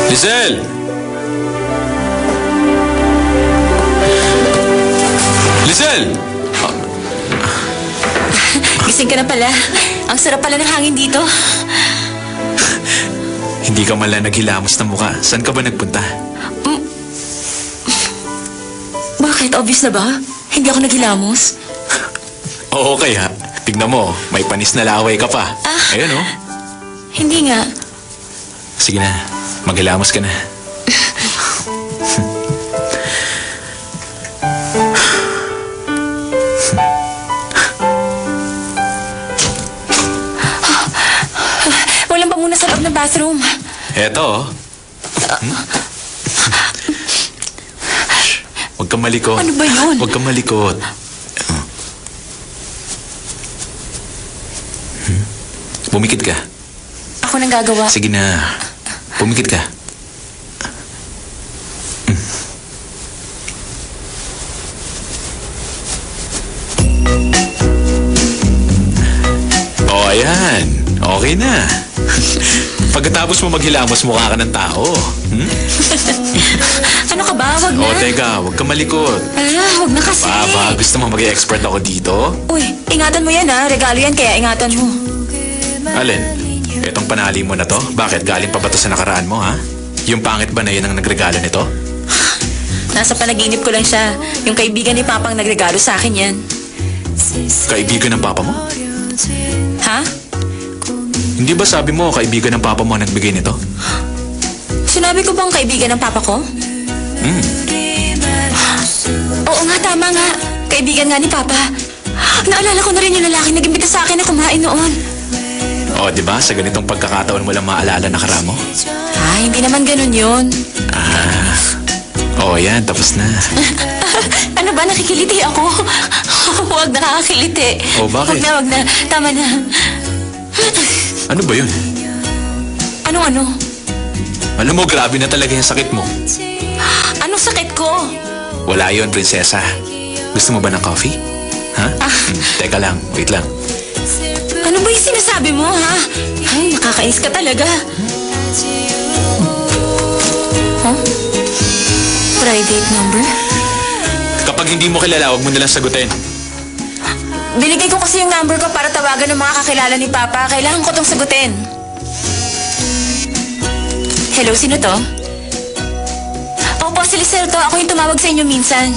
Lizelle! Lizelle! Gising ka na pala. Ang sarap pala ng hangin dito. Hindi ka man lang naghilamos na mukha. Saan ka ba nagpunta? Bakit? Obvious na ba? Hindi ako naghilamos. Oo, kaya. Tignan mo, may panis na laway ka pa. Ayun, oh. Hindi nga. Sige na, maghilamos ka na. Walang pa muna sa loob ng bathroom. Eto, oh. Huwag kang malikot. Ano ba yun? Huwag kang malikot. Pumikit ka. Ako nang gagawa. Sige na. Pumikit ka. Oh, ayan. Okay na. Pagkatapos mo maghilamos, mukha ka ng tao. Ano ka ba? Wag na. Oh, teka. Huwag kang malikot. Wag na kasi. Baba, gusto mo maging expert ako dito? Uy, ingatan mo yan ha. Regalo yan kaya ingatan mo. Alin? Itong panali mo na to? Bakit? Galing pa ba to sa nakaraan mo, ha? Yung pangit ba na yun ang nagregalo nito? Nasa panaginip ko lang siya. Yung kaibigan ni Papang nagregalo sa akin yan. Kaibigan ng papa mo? Ha? Hindi ba sabi mo kaibigan ng papa mo ang nagbigay nito? Sinabi ko bang kaibigan ng Papa ko? Oo nga, tama nga. Kaibigan nga ni Papa. Naalala ko na rin yung lalaki nag-imbita sa akin na kumain noon. O, di ba? Sa ganitong pagkakataon mo lang maalala na karamo? Hindi naman ganun yun. Oh, yan. Tapos na. Ano ba? Nakikiliti ako. Huwag nakakakiliti. Oh, bakit? Wag na. Tama na. Ano ba yun? Ano? Alam mo, grabe na talaga yung sakit mo. Anong sakit ko? Wala yun, prinsesa. Gusto mo ba ng coffee? Ha? Teka lang. Wait lang. Ano ba yung sinasabi mo, ha? Ay, nakakainis ka talaga. Private number? Kapag hindi mo kilala, huwag mo nalang sagutin. Binigay ko kasi yung number ko para tawagan ng mga kakilala ni Papa. Kailangan ko tong sagutin. Hello, sino to? Opo, si Lizelle to. Ako yung tumawag sa inyo minsan.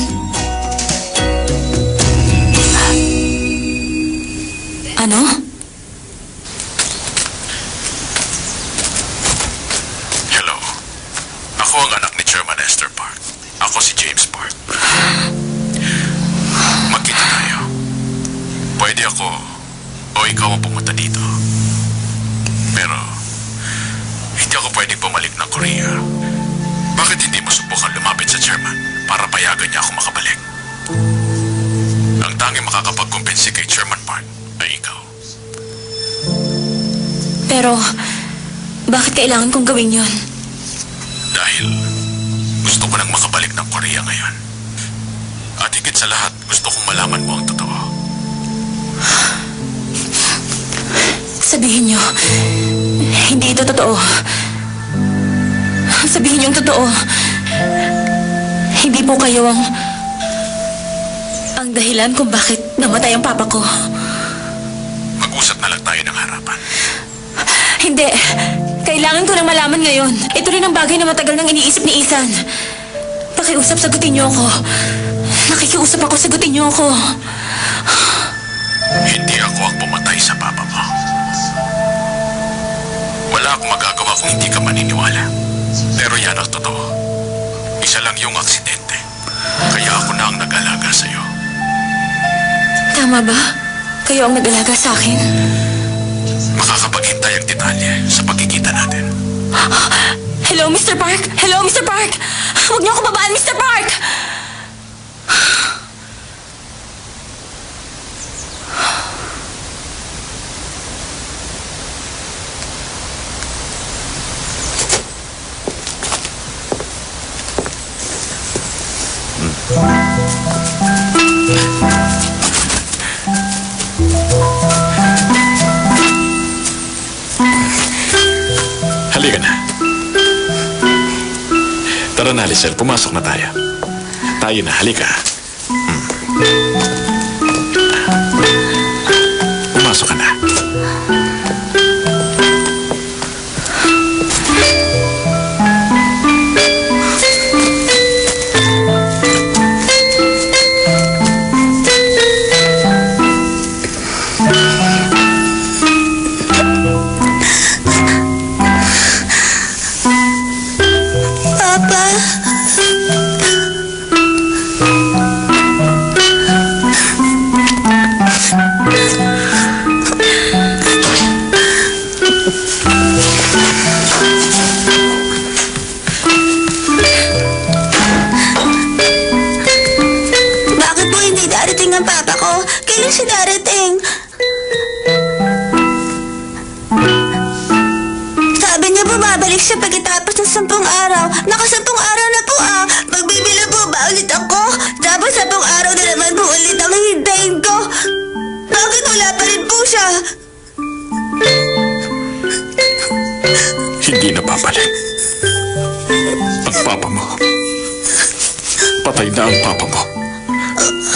Ano? Hello. Ako ang anak ni Chairman Esther Park. Ako si James Park. Magkita tayo. Pwede ako o ikaw ang pumunta dito. Pero hindi ako pwedeng bumalik ng Korea. Bakit hindi mo subukan lumapit sa chairman para payagan niya ako makabalik? Ang tanging makakapagkumbinsi kay Chairman Park ay ikaw. Pero, bakit kailangan kong gawin yon? Dahil gusto ko nang makabalik ng Korea ngayon. At higit sa lahat, gusto kong malaman mo ang totoo. Sabihin niyo, hindi ito totoo. Sabihin niyo ang totoo. Hindi po kayo ang dahilan kung bakit namatay ang papa ko. Mag-usap na lang tayo ng harapan. Hindi. Kailangan ko nang malaman ngayon. Ito rin ang bagay na matagal nang iniisip ni Ethan. Pakiusap, sagutin niyo ako. Nakikiusap ako, sagutin niyo ako. Hindi ako ang pumatay sa papa mo. Wala akong magagawa kung hindi ka maniniwala. Pero yan ang totoo. Isa lang yung aksidente. Kaya ako na ang nag-alaga sa'yo. Tama ba? Kayo ang nag-alaga sa akin? Makakapaghintay ang detalye sa pagkikita natin. Hello, Mr. Park? Hello, Mr. Park? Huwag niyo ako babaan, Mr. Park! Halika na. na, Lisel. Pumasok na tayo. Tayo na, halika. Pumasok ka na. Papa. Bakit po hindi darating ang papa ko? Kailan siya darating? Sabi niya bumabalik siya pagkatapos ng 10 araw. Naka-10 araw na po ah. Magbibila po ba ulit ako? Tapos 10 araw na naman po ulit ang hihintayin ko. Bakit wala pa rin po siya? Hindi na babalik. Ang papa mo. Patay na ang papa mo.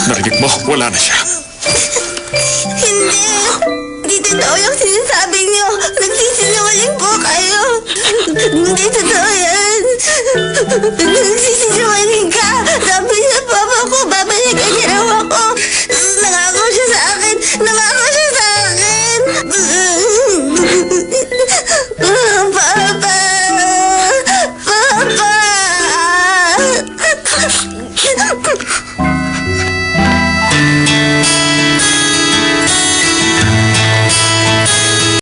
Narinig mo? Wala na siya. Hindi. Hindi totoo yung sinasabi niyo. Nagsisinungaling po kayo. Hindi totoo